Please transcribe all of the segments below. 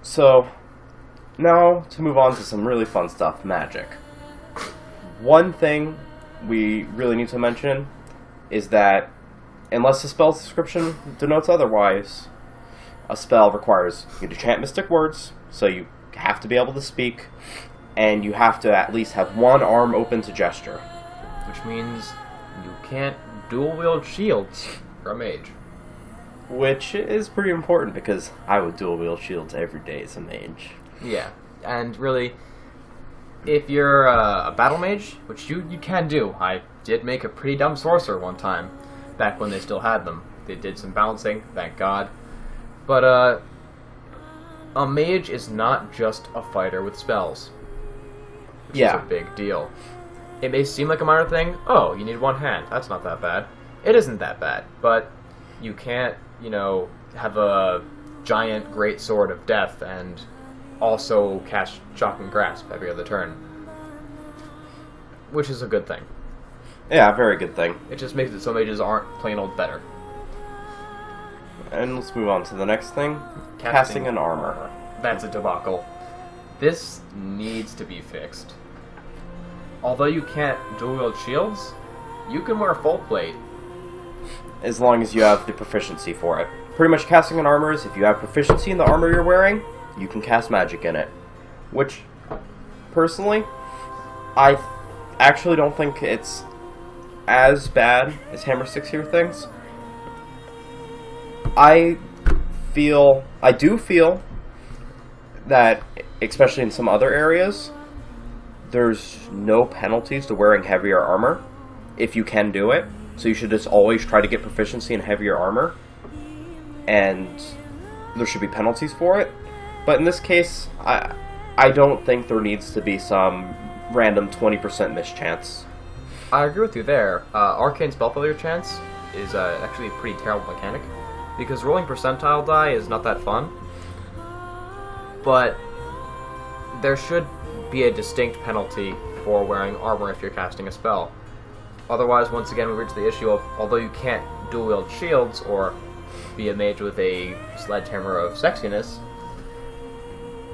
So, now to move on to some really fun stuff, magic. One thing we really need to mention is that, unless the spell's description denotes otherwise, a spell requires you to chant mystic words, so you have to be able to speak, and you have to at least have one arm open to gesture. Which means you can't dual-wield shields for a mage. Which is pretty important, because I would dual-wield shields every day as a mage. Yeah, and really, if you're a battle mage, which you can do, I did make a pretty dumb sorcerer one time, back when they still had them. They did some balancing, thank God. But, a mage is not just a fighter with spells. Which is a big deal. It may seem like a minor thing. Oh, you need one hand. That's not that bad. It isn't that bad, but you can't, have a giant great sword of death and also cast Shocking Grasp every other turn. Which is a good thing. Yeah, very good thing. It just makes it so mages aren't plain old better. And let's move on to the next thing. Casting an armor. That's a debacle. This needs to be fixed. Although you can't dual-wield shields, you can wear full plate. As long as you have the proficiency for it. Pretty much casting an armor is if you have proficiency in the armor you're wearing, you can cast magic in it. Which, personally, I actually don't think it's as bad as Hammer Six here thinks. I do feel that, especially in some other areas, there's no penalties to wearing heavier armor, if you can do it. So you should just always try to get proficiency in heavier armor, and there should be penalties for it. But in this case, I don't think there needs to be some random 20% mischance. I agree with you there. Arcane Spell Failure chance is actually a pretty terrible mechanic, because rolling percentile die is not that fun. But there should be a distinct penalty for wearing armor if you're casting a spell. Otherwise, once again, we reach the issue of, although you can't dual-wield shields or be a mage with a sledgehammer of sexiness,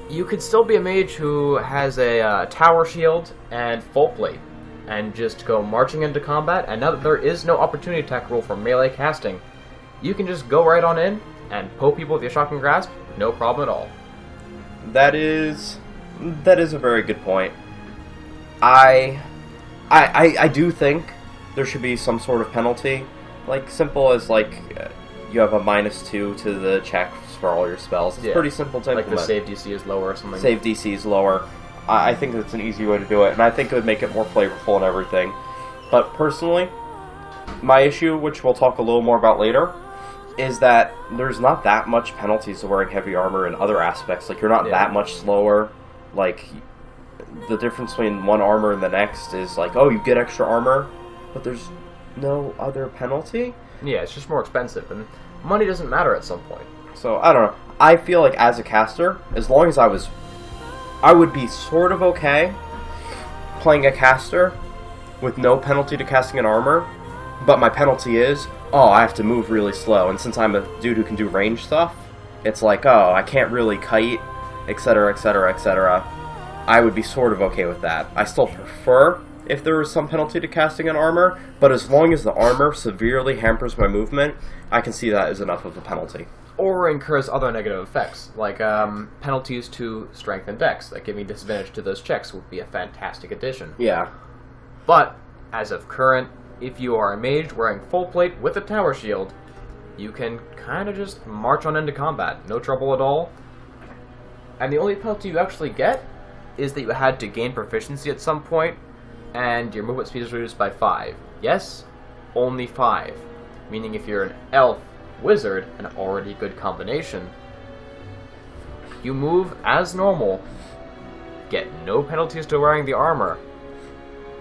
you could still be a mage who has a tower shield and full plate, and just go marching into combat, and now that there is no opportunity attack rule for melee casting, you can just go right on in and poke people with your Shocking Grasp, no problem at all. That is a very good point. I do think there should be some sort of penalty, like simple as you have a -2 to the checks for all your spells. It's pretty simple to implement. Like the save DC is lower or something. Save DC is lower. I think that's an easy way to do it, and I think it would make it more flavorful and everything. But personally, my issue, which we'll talk a little more about later, is that there's not that much penalties to wearing heavy armor in other aspects. Like, you're not that much slower. Like, the difference between one armor and the next is like, oh, you get extra armor, but there's no other penalty? Yeah, it's just more expensive, and money doesn't matter at some point. So, I don't know. I feel like as a caster, as long as I would be sort of okay playing a caster with no penalty to casting an armor, but my penalty is, I have to move really slow, and since I'm a dude who can do range stuff, it's like, I can't really kite, etc., etc., etc. I would be sort of okay with that. I still prefer if there was some penalty to casting an armor, but as long as the armor severely hampers my movement, I can see that as enough of a penalty. Or incurs other negative effects, like penalties to strength and dex, that giving disadvantage to those checks would be a fantastic addition. Yeah. But, as of current, if you are a mage wearing full plate with a tower shield, you can kind of just march on into combat, no trouble at all. And the only penalty you actually get is that you had to gain proficiency at some point, and your movement speed is reduced by 5. Yes, only 5. Meaning if you're an elf wizard, an already good combination, you move as normal, get no penalties to wearing the armor,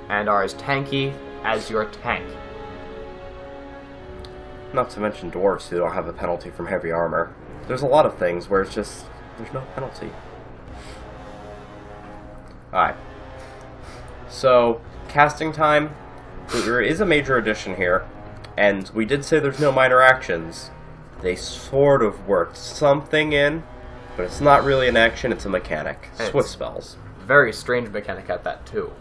and are as tanky as your tank. Not to mention dwarves who don't have a penalty from heavy armor. There's a lot of things where it's just, there's no penalty. Alright. So, casting time, there is a major addition here, and we did say there's no minor actions. They sort of worked something in, but it's not really an action, it's a mechanic. And Swift it's spells. Very strange mechanic at that, too.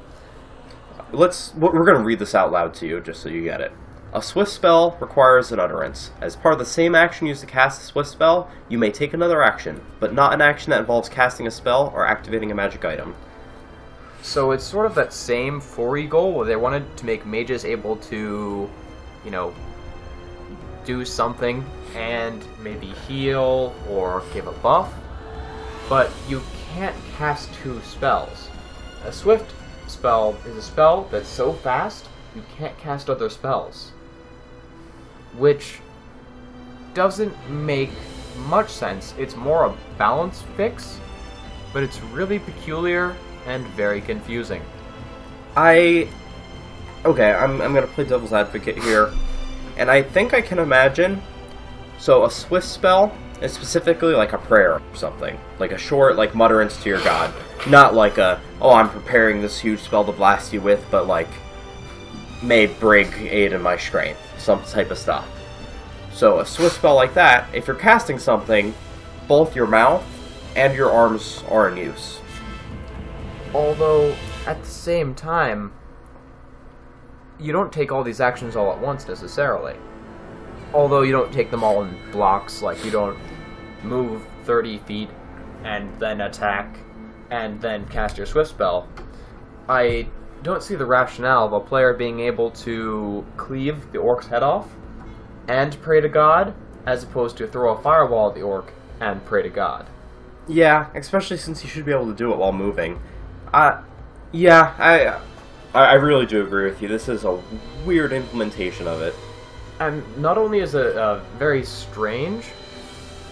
We're going to read this out loud to you, just so you get it. A swift spell requires an utterance. As part of the same action used to cast a swift spell, you may take another action, but not an action that involves casting a spell or activating a magic item. So it's sort of that same 4E goal where they wanted to make mages able to, you know, do something and maybe heal or give a buff, but you can't cast two spells. A swift spell is a spell that's so fast you can't cast other spells, which doesn't make much sense. It's more a balance fix, but it's really peculiar and very confusing. Okay, I'm going to play devil's advocate here, and I think I can imagine, so a swift spell is specifically like a prayer or something, like a short, like, mutterance to your god, not like I'm preparing this huge spell to blast you with, but like, may bring aid in my strength, some type of stuff. So a swift spell like that, if you're casting something, both your mouth and your arms are in use. Although, at the same time, you don't take all these actions all at once, necessarily. Although you don't take them all in blocks, like you don't move 30 feet and then attack and then cast your swift spell. I don't see the rationale of a player being able to cleave the orc's head off and pray to God, as opposed to throw a fireball at the orc and pray to God. Yeah, especially since you should be able to do it while moving. I really do agree with you. This is a weird implementation of it. And not only is it very strange,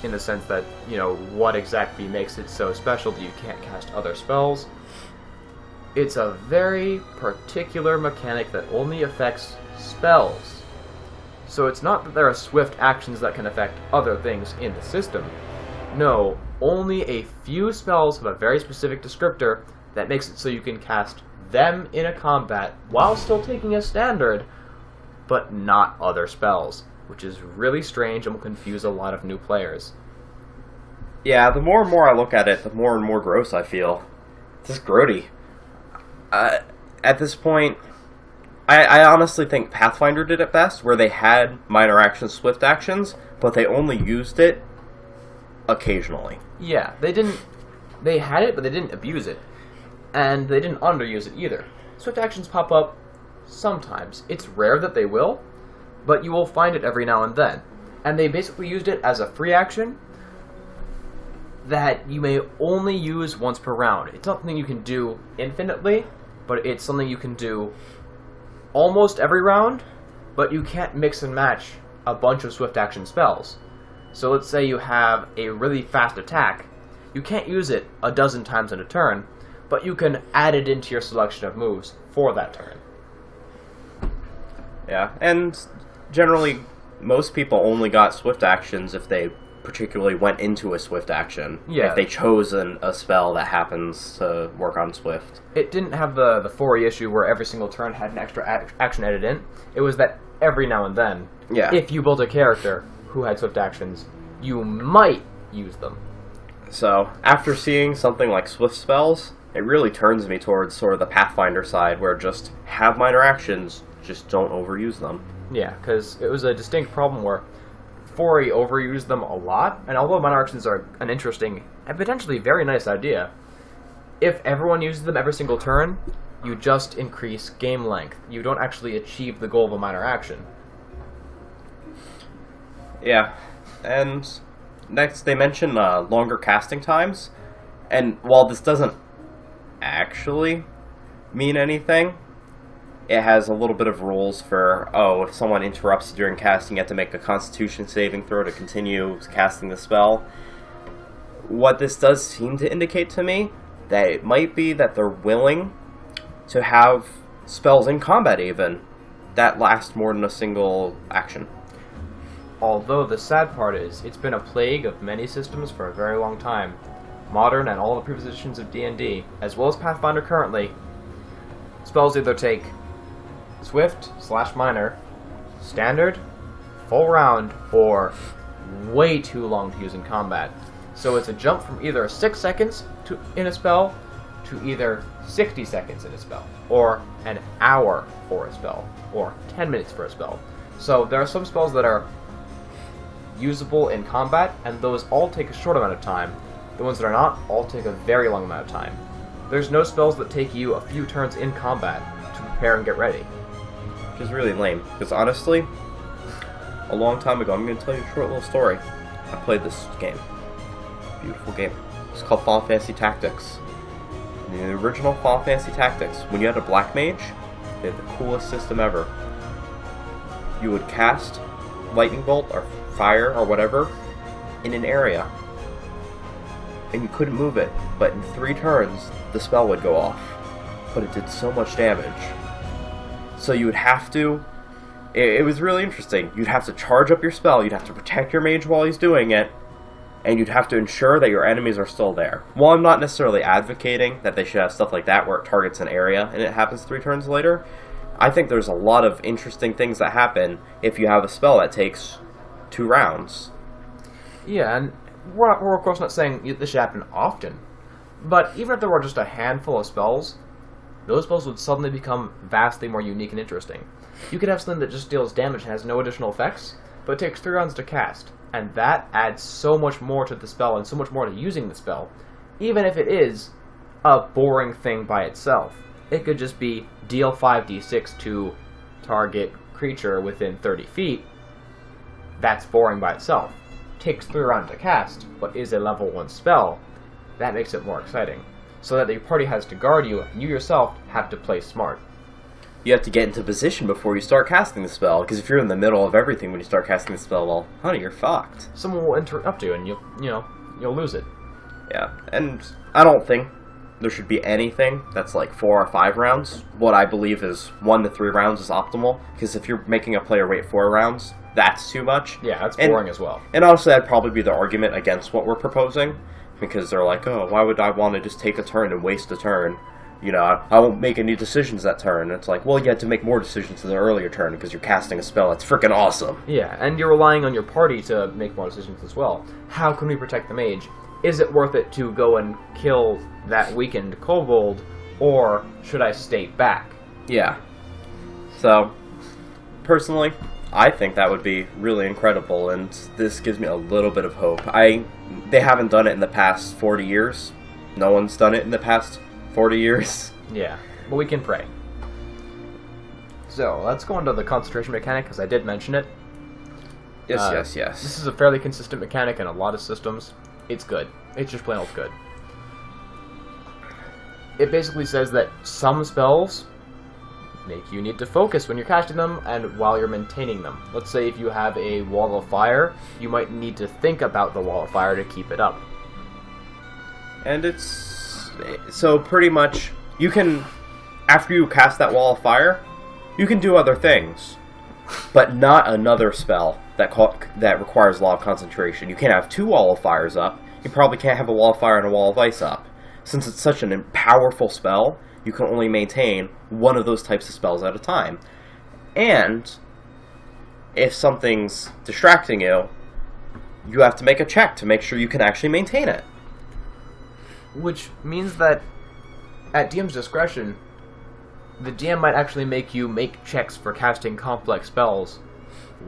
in the sense that, you know, what exactly makes it so special that you can't cast other spells, it's a very particular mechanic that only affects spells. So it's not that there are swift actions that can affect other things in the system. No, only a few spells have a very specific descriptor that makes it so you can cast them in a combat while still taking a standard, but not other spells, which is really strange and will confuse a lot of new players. Yeah, the more and more I look at it, the more and more gross I feel. It's just grody. At this point, I honestly think Pathfinder did it best, where they had minor actions, swift actions, but they only used it occasionally. Yeah, they had it, but they didn't abuse it. And they didn't underuse it either. Swift actions pop up sometimes. It's rare that they will, but you will find it every now and then. And they basically used it as a free action that you may only use once per round. It's not something you can do infinitely, but it's something you can do almost every round, but you can't mix and match a bunch of swift action spells. So let's say you have a really fast attack. You can't use it a dozen times in a turn, but you can add it into your selection of moves for that turn. Yeah, and generally, most people only got swift actions if they particularly went into a swift action. Yeah. If they chose a spell that happens to work on swift. It didn't have the 4E issue where every single turn had an extra action added in. It was that every now and then, Yeah. if you built a character who had swift actions, you might use them. So, after seeing something like swift spells, it really turns me towards sort of the Pathfinder side, where just have minor actions, just don't overuse them. Yeah, because it was a distinct problem where 4E overused them a lot, and although minor actions are an interesting and potentially very nice idea, if everyone uses them every single turn, you just increase game length. You don't actually achieve the goal of a minor action. Yeah, and next they mention longer casting times, and while this doesn't actually mean anything, it has a little bit of rules for, if someone interrupts during casting, you have to make a Constitution saving throw to continue casting the spell. What this does seem to indicate to me, that it might be that they're willing to have spells in combat even that last more than a single action. Although the sad part is, it's been a plague of many systems for a very long time. Modern and all the previous editions of D&D, as well as Pathfinder currently, spells either take Swift/Minor, Standard, Full Round, or way too long to use in combat. So it's a jump from either 6 seconds in a spell to either 60 seconds in a spell, or an hour for a spell, or 10 minutes for a spell. So there are some spells that are usable in combat, and those all take a short amount of time. The ones that are not all take a very long amount of time. There's no spells that take you a few turns in combat to prepare and get ready. Which is really lame, because honestly, a long time ago, I'm going to tell you a short little story. I played this game. Beautiful game. It's called Final Fantasy Tactics. In the original Final Fantasy Tactics, when you had a Black Mage, they had the coolest system ever. You would cast Lightning Bolt or Fire or whatever in an area, and you couldn't move it, but in 3 turns, the spell would go off. But it did so much damage. So you would have to... It was really interesting. You'd have to charge up your spell, you'd have to protect your mage while he's doing it, and you'd have to ensure that your enemies are still there. While I'm not necessarily advocating that they should have stuff like that where it targets an area and it happens 3 turns later, I think there's a lot of interesting things that happen if you have a spell that takes 2 rounds. Yeah, and we're of course not saying this should happen often, but even if there were just a handful of spells, those spells would suddenly become vastly more unique and interesting. You could have something that just deals damage and has no additional effects, but it takes 3 rounds to cast, and that adds so much more to the spell and so much more to using the spell, even if it is a boring thing by itself. It could just be deal 5d6 to target creature within 30 feet. That's boring by itself. Takes 3 rounds to cast, but is a level 1 spell. That makes it more exciting. So that the party has to guard you, and you yourself have to play smart. You have to get into position before you start casting the spell, because if you're in the middle of everything when you start casting the spell, well, honey, you're fucked. Someone will interrupt you, and you'll lose it. Yeah, and I don't think there should be anything that's like 4 or 5 rounds. What I believe is 1 to 3 rounds is optimal, because if you're making a player wait 4 rounds, that's too much. Yeah, that's boring as well. And honestly, that'd probably be the argument against what we're proposing, because they're like, oh, why would I want to just take a turn and waste a turn? You know, I won't make any decisions that turn. It's like, well, you had to make more decisions in the earlier turn because you're casting a spell that's freaking awesome. Yeah, and you're relying on your party to make more decisions as well. How can we protect the mage? Is it worth it to go and kill that weakened kobold, or should I stay back? Yeah. So, personally, I think that would be really incredible, and this gives me a little bit of hope. They haven't done it in the past 40 years. No one's done it in the past 40 years. Yeah, but we can pray. So, let's go into the concentration mechanic, because I did mention it. Yes. This is a fairly consistent mechanic in a lot of systems. It's good. It's just plain old good. It basically says that some spells make you need to focus when you're casting them and while you're maintaining them. Let's say if you have a wall of fire, you might need to think about the wall of fire to keep it up. And it's... So pretty much, you can, after you cast that wall of fire, you can do other things, but not another spell that requires a lot of concentration. You can't have 2 wall of fires up. You probably can't have a wall of fire and a wall of ice up. Since it's such an powerful spell, you can only maintain one of those types of spells at a time. And if something's distracting you, you have to make a check to make sure you can actually maintain it. Which means that, at DM's discretion, the DM might actually make you make checks for casting complex spells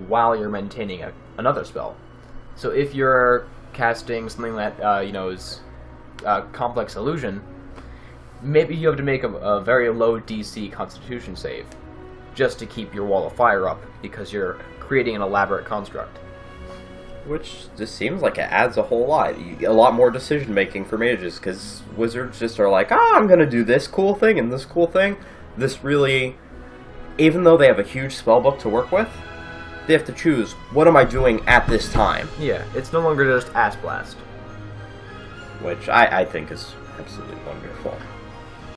while you're maintaining another spell. So if you're casting something that, is complex illusion, maybe you have to make a very low DC Constitution save just to keep your wall of fire up because you're creating an elaborate construct. Which just seems like it adds a whole lot. A lot more decision making for mages, because wizards just are like, I'm going to do this cool thing and this cool thing. This really, even though they have a huge spellbook to work with, they have to choose, what am I doing at this time? Yeah, it's no longer just Ass Blast. Which I think is absolutely wonderful.